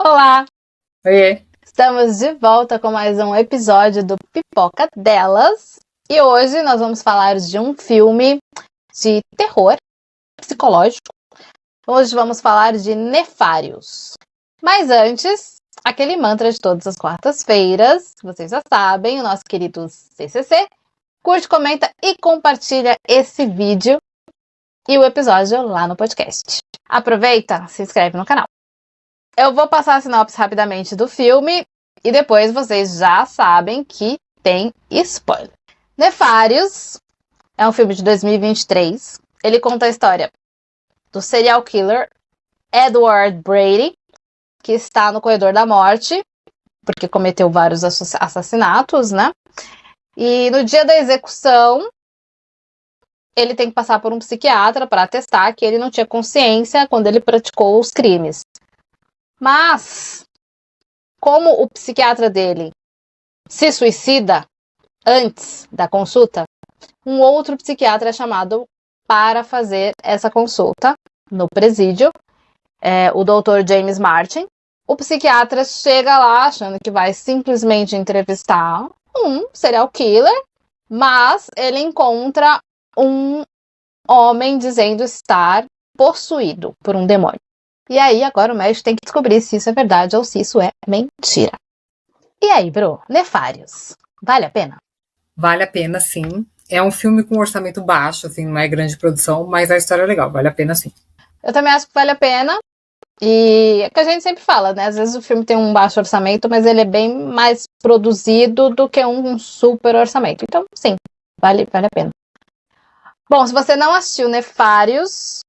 Olá! Oiê. Estamos de volta com mais um episódio do Pipoca Delas. E hoje nós vamos falar de um filme de terror psicológico. Hoje vamos falar de Nefários. Mas antes, aquele mantra de todas as quartas-feiras, vocês já sabem, o nosso querido CCC. Curte, comenta e compartilha esse vídeo e o episódio lá no podcast. Aproveita, se inscreve no canal. Eu vou passar a sinopse rapidamente do filme e depois vocês já sabem que tem spoiler. Nefários é um filme de 2023. Ele conta a história do serial killer Edward Brady, que está no corredor da morte, porque cometeu vários assassinatos, né? E no dia da execução, ele tem que passar por um psiquiatra para atestar que ele não tinha consciência quando ele praticou os crimes. Mas, como o psiquiatra dele se suicida antes da consulta, um outro psiquiatra é chamado para fazer essa consulta no presídio, o Dr. James Martin. O psiquiatra chega lá achando que vai simplesmente entrevistar um serial killer, mas ele encontra um homem dizendo estar possuído por um demônio. E aí, agora o médico tem que descobrir se isso é verdade ou se isso é mentira. E aí, Bru, Nefários, vale a pena? Vale a pena, sim. É um filme com orçamento baixo, assim, não é grande produção, mas a história é legal, vale a pena, sim. Eu também acho que vale a pena. E é que a gente sempre fala, né? Às vezes o filme tem um baixo orçamento, mas ele é bem mais produzido do que um super orçamento. Então, sim, vale a pena. Bom, se você não assistiu Nefários,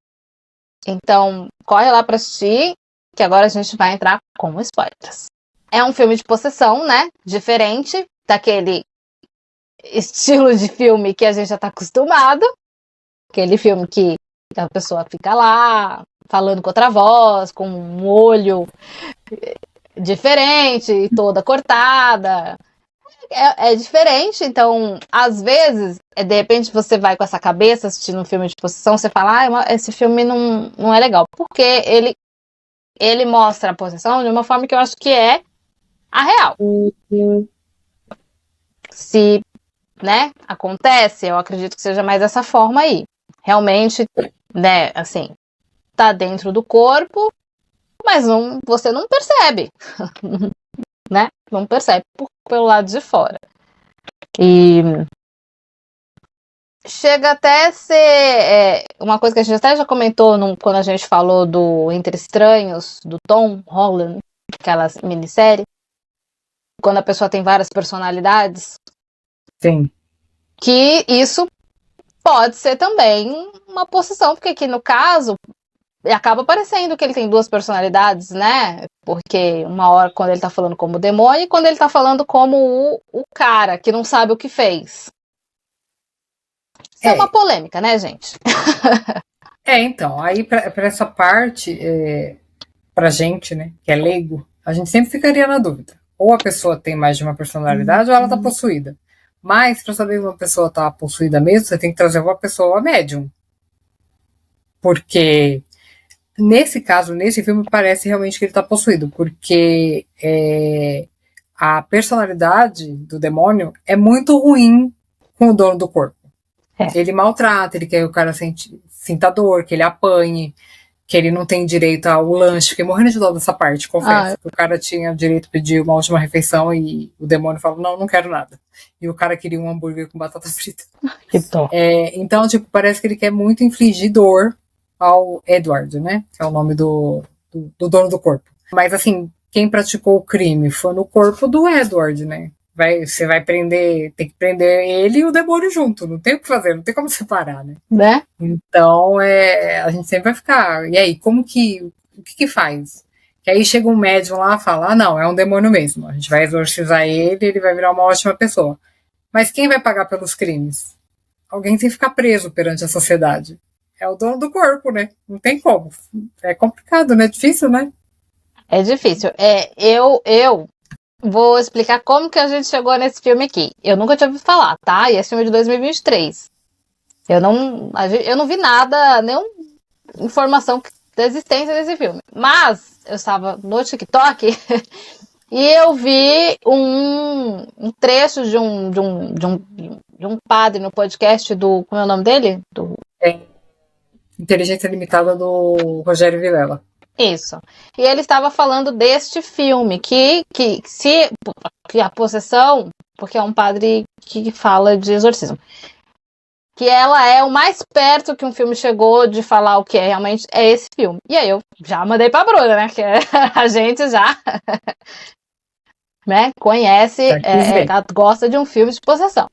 então corre lá pra assistir, que agora a gente vai entrar com spoilers. É um filme de possessão, né? Diferente daquele estilo de filme que a gente já tá acostumado. Aquele filme que a pessoa fica lá, falando com outra voz, com um olho diferente, toda cortada. É diferente, então, às vezes, de repente você vai com essa cabeça assistindo um filme de possessão, você fala, esse filme não é legal. Porque ele mostra a possessão de uma forma que eu acho que é a real. Se, né, acontece, eu acredito que seja mais dessa forma aí. Realmente, né, assim, tá dentro do corpo, mas você não percebe, né? Não percebe pelo lado de fora. E chega até a ser uma coisa que a gente até já comentou quando a gente falou do Entre Estranhos, do Tom Holland, aquela minissérie, quando a pessoa tem várias personalidades. Sim. Que isso pode ser também uma possessão, porque aqui no caso acaba parecendo que ele tem duas personalidades, né? Porque uma hora quando ele tá falando como o demônio e quando ele tá falando como o cara que não sabe o que fez. Isso é uma polêmica, né, gente? Então, aí pra essa parte, pra gente, né, que é leigo, a gente sempre ficaria na dúvida. Ou a pessoa tem mais de uma personalidade ou ela tá possuída. Mas, pra saber se uma pessoa tá possuída mesmo, você tem que trazer uma pessoa médium. Porque, nesse caso, nesse filme, parece realmente que ele tá possuído. Porque a personalidade do demônio é muito ruim com o dono do corpo. Ele maltrata, ele quer que o cara sinta dor, que ele apanhe, que ele não tem direito ao lanche. Fiquei morrendo de dó dessa parte, confesso. Que o cara tinha direito a pedir uma última refeição e o demônio falou, não quero nada. E o cara queria um hambúrguer com batata frita. Que dó. Então, parece que ele quer muito infligir dor ao Edward, né? Que é o nome do dono do corpo. Mas, assim, quem praticou o crime foi no corpo do Edward, né? Você vai prender, tem que prender ele e o demônio junto, não tem o que fazer, não tem como separar, né? Então, a gente sempre vai ficar, e aí, o que faz? Que aí chega um médium lá e fala, não, é um demônio mesmo, a gente vai exorcizar ele vai virar uma ótima pessoa. Mas quem vai pagar pelos crimes? Alguém tem que ficar preso perante a sociedade. É o dono do corpo, né? Não tem como. É complicado, né? É difícil, né? É difícil. Eu vou explicar como que a gente chegou nesse filme aqui. Eu nunca tinha ouvido falar, tá? E esse filme é de 2023. Eu não vi nada, nenhuma informação que da existência desse filme. Mas eu estava no TikTok e eu vi um trecho de um padre no podcast do... Como é o nome dele? Inteligência Limitada do Rogério Vilela. Isso. E ele estava falando deste filme, que a possessão, porque é um padre que fala de exorcismo, que ela é o mais perto que um filme chegou de falar o que é realmente é esse filme. E aí eu já mandei pra Bruna, né? Que a gente já né, conhece, gosta de um filme de possessão.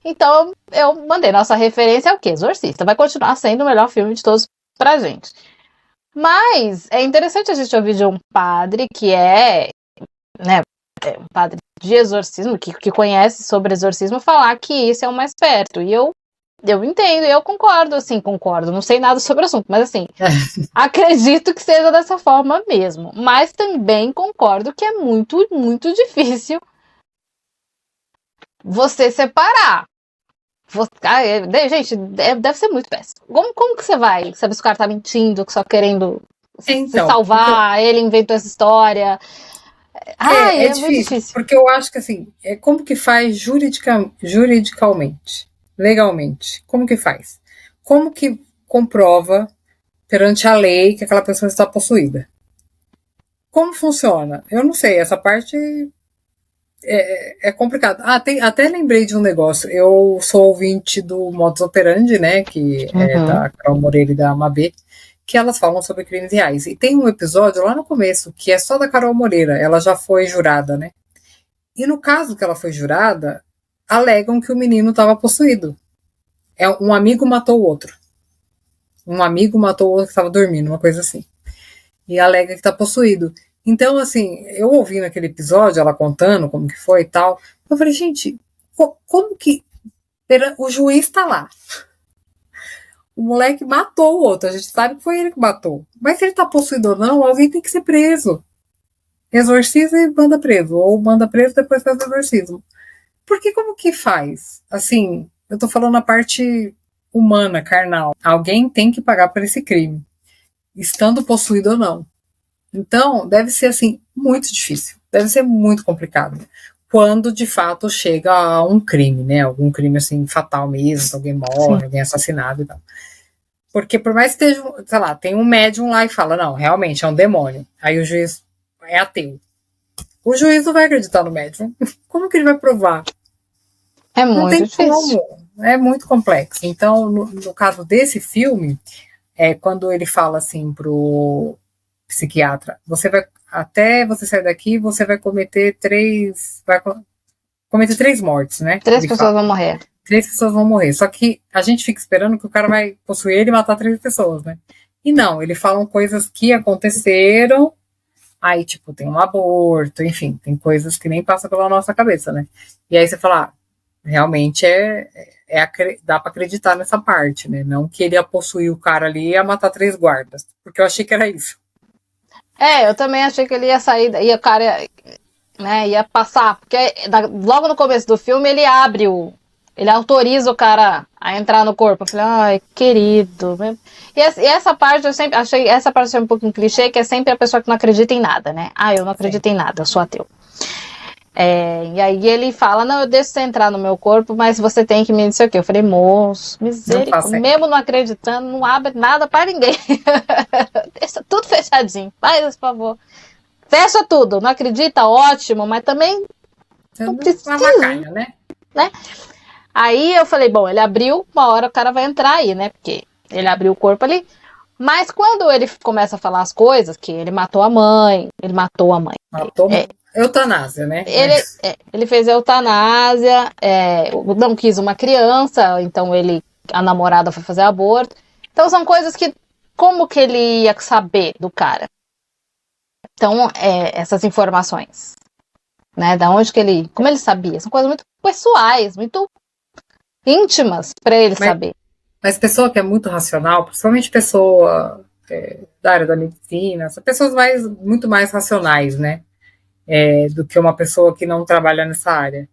Então eu mandei. Nossa referência é o quê? Exorcista. Vai continuar sendo o melhor filme de todos pra gente. Mas é interessante a gente ouvir de um padre que né, um padre de exorcismo, que conhece sobre exorcismo, falar que isso é o mais perto. E eu entendo, eu concordo, assim, concordo. Não sei nada sobre o assunto, mas assim, acredito que seja dessa forma mesmo. Mas também concordo que é muito, muito difícil você separar. Gente, deve ser muito péssimo. Como que você vai saber se o cara tá mentindo, só querendo se salvar, ele inventou essa história? É difícil, muito difícil. Porque eu acho que assim, como que faz juridicalmente, legalmente? Como que faz? Como que comprova perante a lei que aquela pessoa está possuída? Como funciona? Eu não sei, essa parte é complicado. Até lembrei de um negócio. Eu sou ouvinte do Modus Operandi, né? Que é da Carol Moreira e da Mabê, que elas falam sobre crimes reais. E tem um episódio lá no começo que é só da Carol Moreira. Ela já foi jurada, né? E no caso que ela foi jurada, alegam que o menino estava possuído. Um amigo matou o outro. Um amigo matou o outro que estava dormindo, uma coisa assim. E alega que está possuído. Então, assim, eu ouvi naquele episódio, ela contando como que foi e tal, eu falei, gente, como que o juiz está lá? O moleque matou o outro, a gente sabe que foi ele que matou. Mas se ele tá possuído ou não, alguém tem que ser preso. Exorciza e manda preso. Ou manda preso e depois faz o exorcismo. Porque como que faz? Assim, eu tô falando a parte humana, carnal. Alguém tem que pagar por esse crime. Estando possuído ou não. Então, deve ser, assim, muito difícil. Deve ser muito complicado. Quando, de fato, chega a um crime, né? Algum crime, assim, fatal mesmo. Alguém morre, alguém é assassinado e tal. Porque por mais que esteja, sei lá, tem um médium lá e fala, não, realmente é um demônio. Aí o juiz é ateu. O juiz não vai acreditar no médium. Como que ele vai provar? É muito não tem difícil. Como. É muito complexo. Então, no caso desse filme, quando ele fala assim pro psiquiatra, até você sair daqui, você vai cometer 3 mortes, né? 3 pessoas vão morrer. 3 pessoas vão morrer. Só que a gente fica esperando que o cara vai possuir ele e matar 3 pessoas, né? E não, eles falam coisas que aconteceram, aí, tipo, tem um aborto, enfim, tem coisas que nem passam pela nossa cabeça, né? E aí você fala, realmente dá pra acreditar nessa parte, né? Não que ele ia possuir o cara ali e ia matar 3 guardas, porque eu achei que era isso. Eu também achei que ele ia sair, e o cara ia passar, porque logo no começo do filme ele autoriza o cara a entrar no corpo. Eu falei, ai, querido. E essa parte eu sempre achei, um pouquinho clichê, que é sempre a pessoa que não acredita em nada, né? Eu não acredito em nada, eu sou ateu. E aí ele fala, não, eu deixo você entrar no meu corpo, mas você tem que me não sei o quê. Eu falei, moço, misericórdia, mesmo não acreditando, não abre nada pra ninguém. Deixa tudo fechadinho, faz esse favor. Fecha tudo, não acredita? Ótimo, mas também não precisa, né? Aí eu falei, bom, ele abriu, uma hora o cara vai entrar aí, né? Porque ele abriu o corpo ali. Mas quando ele começa a falar as coisas, que ele matou a mãe, eutanásia, né? Ele fez eutanásia, não quis uma criança, então a namorada foi fazer aborto. Então são coisas que, como que ele ia saber do cara? Então, essas informações, né? Da onde que como ele sabia? São coisas muito pessoais, muito íntimas para ele saber. Mas pessoa que é muito racional, principalmente pessoa da área da medicina, são pessoas muito mais racionais, né? Do que uma pessoa que não trabalha nessa área.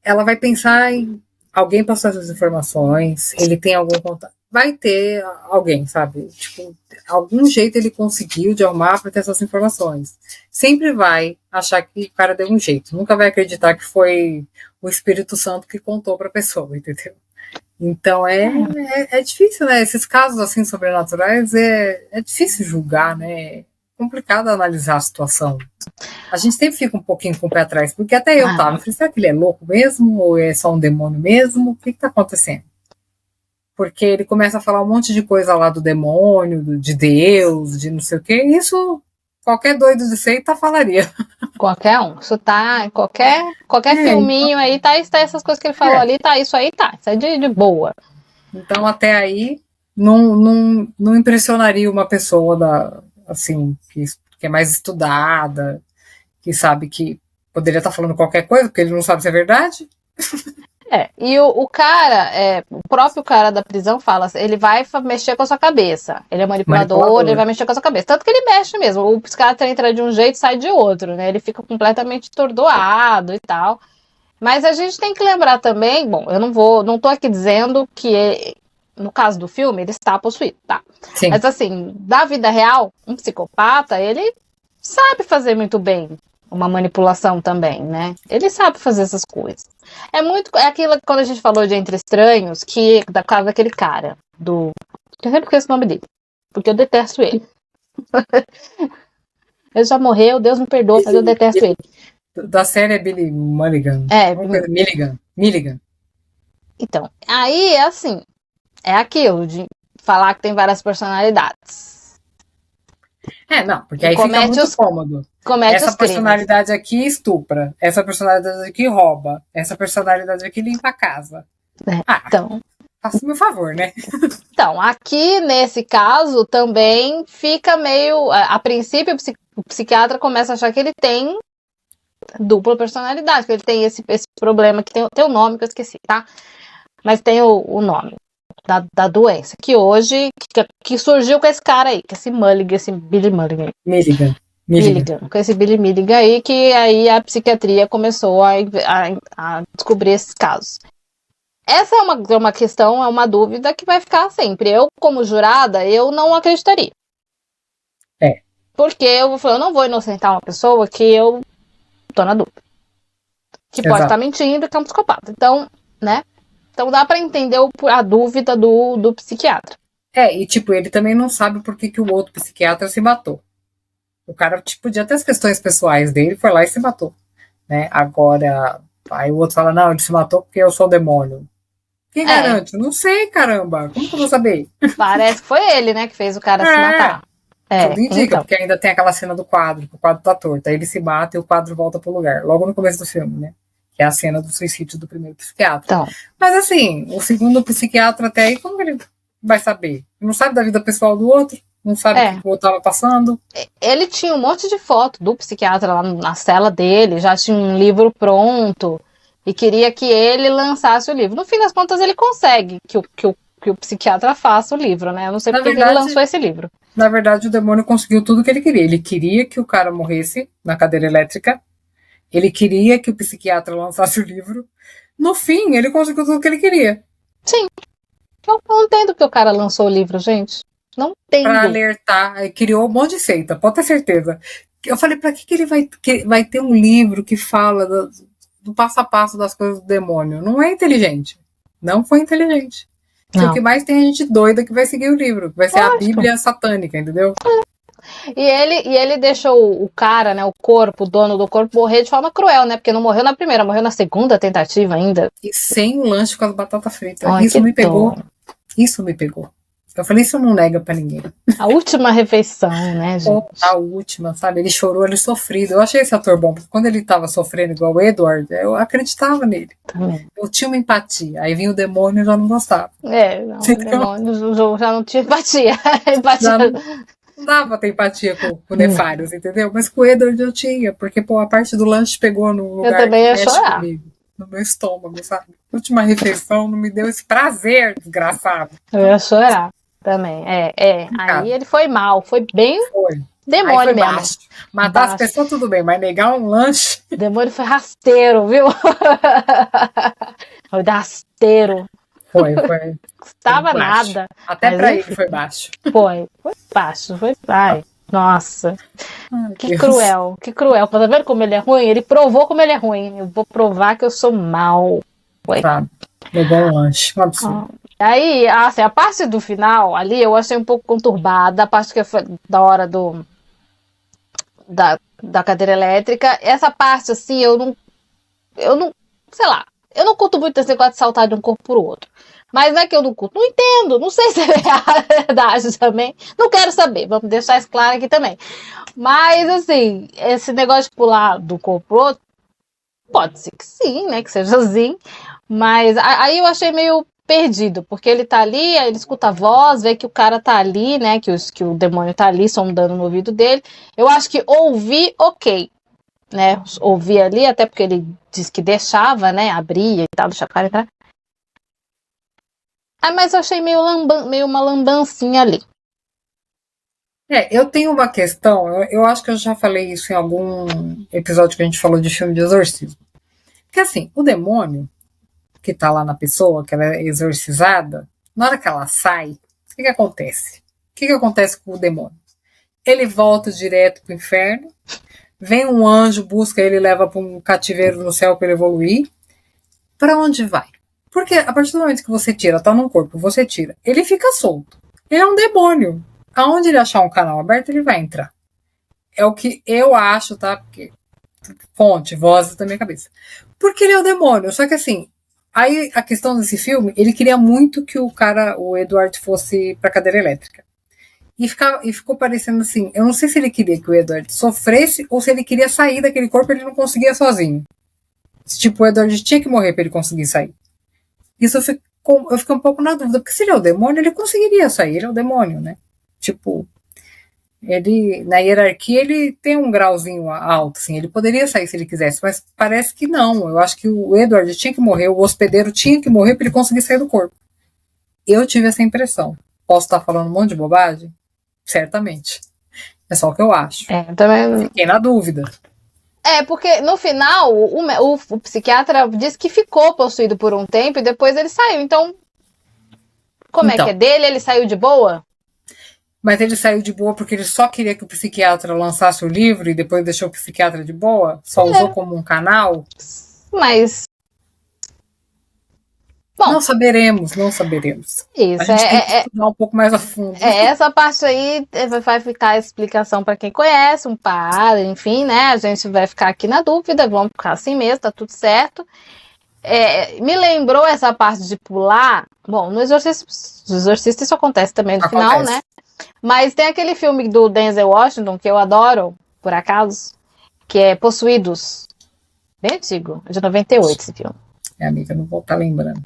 Ela vai pensar em alguém passar essas informações, ele tem algum contato. vai ter alguém, sabe? Tipo, algum jeito ele conseguiu de arrumar para ter essas informações. Sempre vai achar que o cara deu um jeito. Nunca vai acreditar que foi o Espírito Santo que contou para a pessoa, entendeu? Então é difícil, né? Esses casos assim sobrenaturais é difícil julgar, né? É complicado analisar a situação. A gente sempre fica um pouquinho com o pé atrás, porque até eu tava. Eu falei, será que ele é louco mesmo? Ou é só um demônio mesmo? O que tá acontecendo? Porque ele começa a falar um monte de coisa lá do demônio, de Deus, de não sei o quê. Isso qualquer doido de seita falaria. Qualquer um. Isso tá em qualquer filminho aí, tá essas coisas que ele falou ali, tá, isso aí tá. Isso é de boa. Então, até aí, não impressionaria uma pessoa assim, que é mais estudada, que sabe que poderia estar falando qualquer coisa, porque ele não sabe se é verdade. E o cara, o próprio cara da prisão fala, ele vai mexer com a sua cabeça. Ele é manipulador, ele vai mexer com a sua cabeça. Tanto que ele mexe mesmo. O psiquiatra entra de um jeito e sai de outro, né? Ele fica completamente atordoado e tal. Mas a gente tem que lembrar também, bom, eu não tô aqui dizendo que, no caso do filme, ele está possuído, tá? Sim. Mas assim, da vida real, um psicopata, ele sabe fazer muito bem uma manipulação também, né? Ele sabe fazer essas coisas. É aquilo quando a gente falou de Entre Estranhos, que da casa daquele cara, eu sempre esqueço o nome dele, porque eu detesto ele. Ele já morreu, Deus me perdoa, mas eu detesto ele. Da série é Billy Mulligan. Milligan. Então, aí é assim, é aquilo de falar que tem várias personalidades. Não, porque aí fica muito cômodo. Essa personalidade aqui estupra, essa personalidade aqui rouba, essa personalidade aqui limpa a casa. Então, faça o meu favor, né? Então, aqui nesse caso também fica meio. A princípio, o psiquiatra começa a achar que ele tem dupla personalidade, que ele tem esse problema, que tem o nome que eu esqueci, tá? Mas tem o nome da doença, que hoje, que surgiu com esse cara aí, com esse Mulligan, esse Billy Mulligan. Milligan, com esse Billy Milligan aí, que aí a psiquiatria começou a descobrir esses casos. Essa é uma questão, é uma dúvida que vai ficar sempre. Eu, como jurada, eu não acreditaria. Porque eu não vou inocentar uma pessoa que eu tô na dúvida. Que pode estar mentindo e que é um psicopata. Então, né? Então dá pra entender a dúvida do psiquiatra. E tipo, ele também não sabe por que o outro psiquiatra se matou. O cara, tipo, podia ter as questões pessoais dele, foi lá e se matou. Né? Agora, aí o outro fala, não, ele se matou porque eu sou o demônio. Quem garante? Não sei, caramba. Como que eu vou saber? Parece que foi ele, né, que fez o cara se matar. Tudo indica, porque ainda tem aquela cena do quadro, que o quadro tá torto. Aí ele se mata e o quadro volta pro lugar. Logo no começo do filme, né? Que é a cena do suicídio do primeiro psiquiatra. Então. Mas assim, o segundo psiquiatra até aí, como que ele vai saber? Não sabe da vida pessoal do outro? Não sabe o que o outro estava passando? Ele tinha um monte de foto do psiquiatra lá na cela dele, já tinha um livro pronto e queria que ele lançasse o livro. No fim das contas, ele consegue que o psiquiatra faça o livro, né? Eu não sei porque ele lançou esse livro. Na verdade, o demônio conseguiu tudo o que ele queria. Ele queria que o cara morresse na cadeira elétrica. Ele queria que o psiquiatra lançasse o livro. No fim, ele conseguiu tudo o que ele queria. Sim. Eu não entendo porque o cara lançou o livro, gente. Não entendo. Pra alertar. Criou um monte de seita, pode ter certeza. Eu falei, pra que ele vai ter um livro que fala do passo a passo das coisas do demônio? Não é inteligente. Não foi inteligente. O que mais tem é gente doida que vai seguir o livro. Vai ser a Bíblia satânica, entendeu? E ele deixou o cara, né, o dono do corpo, morrer de forma cruel, né? Porque não morreu na primeira, morreu na segunda tentativa ainda. E sem o lanche com as batatas fritas. Isso me pegou. Isso me pegou. Eu falei, isso não nega pra ninguém. A última refeição, né, gente? A última, sabe? Ele chorou, ele sofrido. Eu achei esse ator bom, porque quando ele tava sofrendo igual o Edward, eu acreditava nele. Também. Eu tinha uma empatia. Aí vinha o demônio e já não gostava. O demônio já não tinha empatia. Não dava pra ter empatia com o Nefarious, entendeu? Mas com o Edward eu tinha, porque, a parte do lanche pegou no lugar eu também ia chorar. Comigo, no meu estômago, sabe? A última refeição não me deu esse prazer, desgraçado. Eu ia chorar também. Aí ele foi mal, foi bem demônio foi mesmo. Baixo. Matar as pessoas tudo bem, mas negar um lanche. O demônio foi rasteiro, viu? Foi rasteiro. Foi Estava baixo. nada. Até Mas, pra ele enfim, foi baixo. Foi baixo, foi. Ai, nossa. Ai, Que Deus. cruel, que cruel. Tá vendo como ele é ruim? Ele provou como ele é ruim. Eu vou provar que eu sou mal. Foi. Sabe? Levou um lanche. Um absurdo. Aí, assim, a parte do final ali eu achei um pouco conturbada. A parte que foi da hora da cadeira elétrica. Essa parte, assim, eu não, sei lá, eu não curto muito esse negócio de saltar de um corpo pro outro. Mas não é que eu não curto, não entendo, não sei se é verdade também. Não quero saber, vamos deixar isso claro aqui também. Mas, assim, esse negócio de pular do corpo pro outro, pode ser que sim, né, que seja assim. Mas aí eu achei meio perdido, porque ele tá ali, aí ele escuta a voz, vê que o cara tá ali, né, que o demônio tá ali, sondando no ouvido dele. Eu acho que ouvir, ok, né, ouvir ali, até porque ele diz que deixava, né, abria e tal, deixava o cara entrar. Ah, mas eu achei meio uma lambancinha ali. Eu tenho uma questão, eu acho que eu já falei isso em algum episódio que a gente falou de filme de exorcismo. Porque assim, o demônio que tá lá na pessoa, que ela é exorcizada, na hora que ela sai, o que acontece? O que acontece com o demônio? Ele volta direto pro inferno, vem um anjo, busca ele, leva para um cativeiro no céu para ele evoluir. Para onde vai? Porque a partir do momento que você tira, tá num corpo, você tira, ele fica solto. Ele é um demônio. Aonde ele achar um canal aberto, ele vai entrar. É o que eu acho, tá? Porque fonte, vozes da minha cabeça. Porque ele é o demônio. Só que assim, aí a questão desse filme, ele queria muito que o Edward fosse pra cadeira elétrica. E ficou parecendo assim, eu não sei se ele queria que o Edward sofresse ou se ele queria sair daquele corpo e ele não conseguia sozinho. Tipo, o Edward tinha que morrer pra ele conseguir sair. Isso eu fiquei um pouco na dúvida, porque se ele é o demônio, ele conseguiria sair, ele é o demônio, né? Tipo, ele, na hierarquia, ele tem um grauzinho alto, assim, ele poderia sair se ele quisesse, mas parece que não. Eu acho que o Edward tinha que morrer, o hospedeiro tinha que morrer para ele conseguir sair do corpo. Eu tive essa impressão. Posso estar falando um monte de bobagem? Certamente. É só o que eu acho. Também. Fiquei na dúvida. Porque no final o psiquiatra disse que ficou possuído por um tempo e depois ele saiu. Então, como é que é dele? Ele saiu de boa? Mas ele saiu de boa porque ele só queria que o psiquiatra lançasse o livro e depois deixou o psiquiatra de boa? Só usou como um canal? Mas... Bom, não saberemos. Isso, a gente tem que estudar um pouco mais a fundo. Essa parte aí vai ficar a explicação para quem conhece, um padre, enfim, né? A gente vai ficar aqui na dúvida, vamos ficar assim mesmo, tá tudo certo. Me lembrou essa parte de pular. Bom, no Exorcista isso acontece também no final, né? Mas tem aquele filme do Denzel Washington, que eu adoro, por acaso, que é Possuídos. Bem antigo, de 98 esse filme. Amiga, não vou estar lembrando.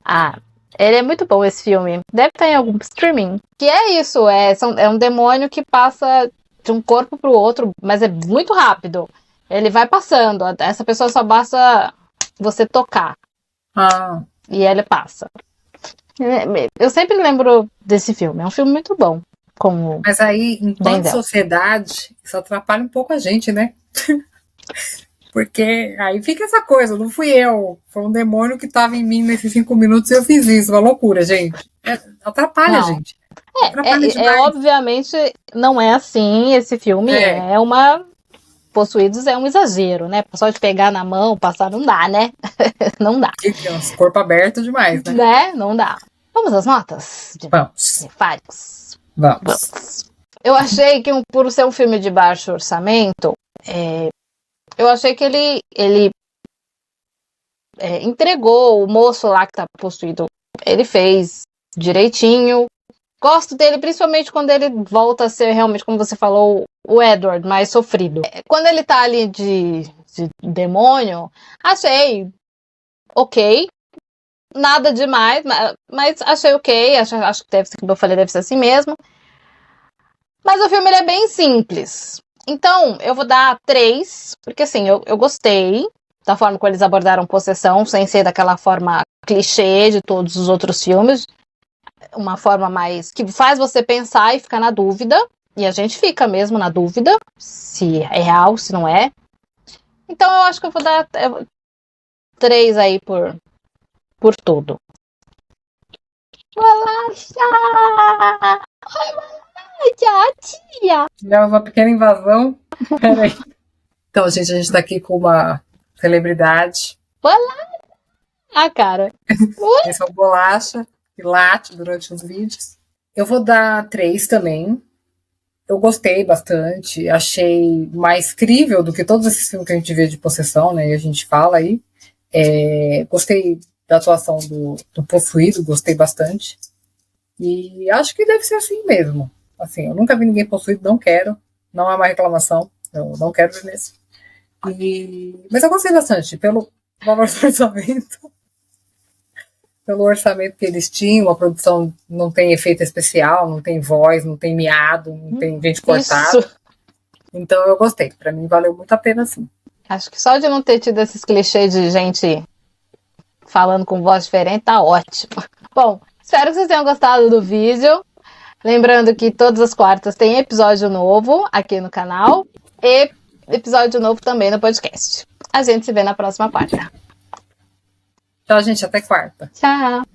Ele é muito bom esse filme. Deve estar em algum streaming. Que é isso, é um demônio que passa de um corpo pro outro, mas é muito rápido. Ele vai passando. Essa pessoa só basta você tocar. E ele passa. Eu sempre lembro desse filme. É um filme muito bom. Mas aí, enquanto sociedade, isso atrapalha um pouco a gente, né? Porque aí fica essa coisa, não fui eu. Foi um demônio que estava em mim nesses 5 minutos e eu fiz isso. Uma loucura, gente. Atrapalha a gente. Obviamente, não é assim esse filme. Possuídos é um exagero, né? Só de pegar na mão, passar, não dá, né? Não dá. Corpo aberto demais, né? Não dá. Vamos às notas? Vamos. Vamos. Eu achei que, por ser um filme de baixo orçamento, eu achei que ele entregou o moço lá que tá possuído. Ele fez direitinho. Gosto dele, principalmente quando ele volta a ser realmente, como você falou, o Edward, mais sofrido. Quando ele tá ali de demônio, achei ok. Nada demais, mas achei ok. Acho que deve ser, como eu falei, deve ser assim mesmo. Mas o filme ele é bem simples. Então, eu vou dar 3, porque assim, eu gostei da forma como eles abordaram possessão, sem ser daquela forma clichê de todos os outros filmes. Uma forma mais que faz você pensar e ficar na dúvida. E a gente fica mesmo na dúvida se é real, se não é. Então, eu acho que eu vou dar 3 aí por tudo. Bolacha! Oi, bolacha, tia! Tivemos uma pequena invasão. Peraí. Então, gente, a gente tá aqui com uma celebridade. Ah, cara. Esse é o Bolacha, que late durante os vídeos. Eu vou dar 3 também. Eu gostei bastante. Achei mais crível do que todos esses filmes que a gente vê de possessão, né? E a gente fala aí. Gostei da atuação do possuído, gostei bastante. E acho que deve ser assim mesmo. Assim, eu nunca vi ninguém possuído, não quero. Não é uma reclamação. Eu não quero ver mesmo. Mas eu gostei bastante pelo valor do orçamento. Pelo orçamento que eles tinham, a produção não tem efeito especial, não tem voz, não tem miado, não tem gente cortada. Isso. Então eu gostei. Pra mim valeu muito a pena, sim. Acho que só de não ter tido esses clichês de gente falando com voz diferente tá ótimo. Bom, espero que vocês tenham gostado do vídeo. Lembrando que todas as quartas tem episódio novo aqui no canal e episódio novo também no podcast. A gente se vê na próxima quarta. Tchau, gente. Até quarta. Tchau!